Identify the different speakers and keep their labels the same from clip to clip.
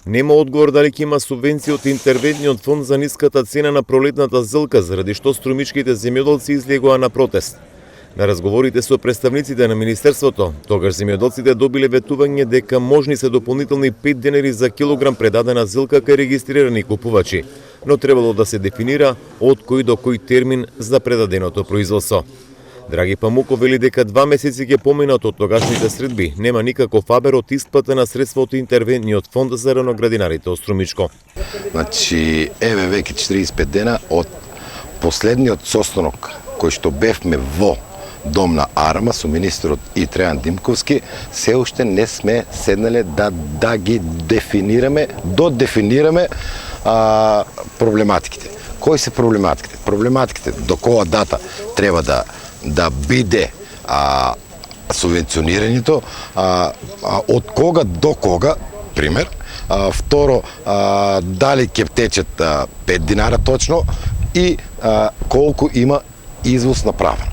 Speaker 1: Нема одговор дали ќе има субвенција од интервентниот фонд за ниската цена на пролетната зилка, заради што струмичките земјоделци излегоа на протест. На разговорите со представниците на Министерството, тогаш земјоделците добиле ветување дека можни се дополнителни 5 денари за килограм предадена зилка кај регистрирани купувачи, но требало да се дефинира од кој до кој термин за предаденото производство. Драги Памуков вели дека 2 месеци ќе поминат од тогашните средби, нема никаков фабер од исплата на средства од интервентниот фонд за раноградинарите од Струмичко.
Speaker 2: Значи, еве веќе 45 дена од последниот состанок кој што бевме во Дом на Арма со министерот и Трејан Димковски, се уште не сме седнале да ги додефинираме проблематиките. Кои се проблематиките? Проблематиките до која дата треба да биде субвенционирањето, од кога до кога, пример. Второ, дали ќе течат 5 динара точно и колку има извоз направен.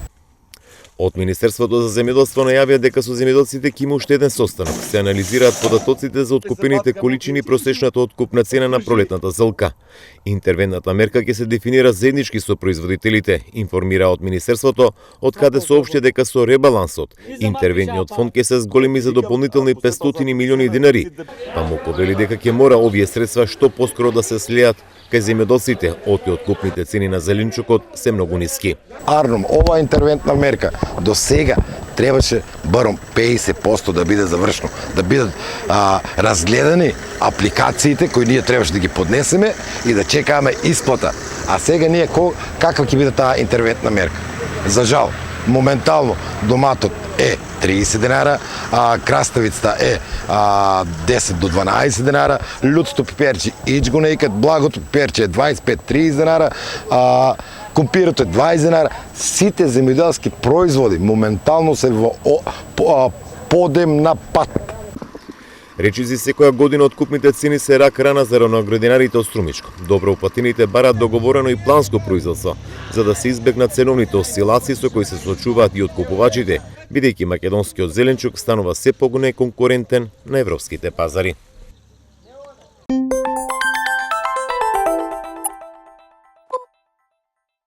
Speaker 1: Од Министерството за земјоделство најавија дека со земјоделците ќе има уште еден состанок. Се анализираат податоците за откупените количини и просечната откупна цена на пролетната зилка. Интервентната мерка ќе се дефинира заеднички со производителите, информира од Министерството, од каде соопшти дека со ребалансот интервентниот фонд ќе се зголеми за дополнителни 500 милиони динари. Памуков вели дека ќе мора овие средства што поскоро да се слеат кај земјоделците, оти откупните цени на зеленчукот се многу ниски.
Speaker 2: Арном, ова интервентна мерка до сега требаше баром 50% да биде завршено, да бидат разгледани апликациите кои ние требаше да ги поднесеме и да чекаме исплата. А сега ние каква ќе биде таа интервентна мерка? За жал, моментално доматот е 30 денара, краставицата е 10 до 12 денара, лютото пиперче ич го некад, благото пиперче е 25-30 денара, компирото е 20 денара. Сите земјоделски производи моментално се во подем на пат.
Speaker 1: Речиси секоја година откупните цени се рак рана за раноградинарите од Струмичко. Добро упатените барат договорено и планско производство, за да се избегнат ценовните осцилации со кои се соочуваат и откупувачите, бидејќи македонскиот зеленчук станува се понеконкурентен на европските пазари.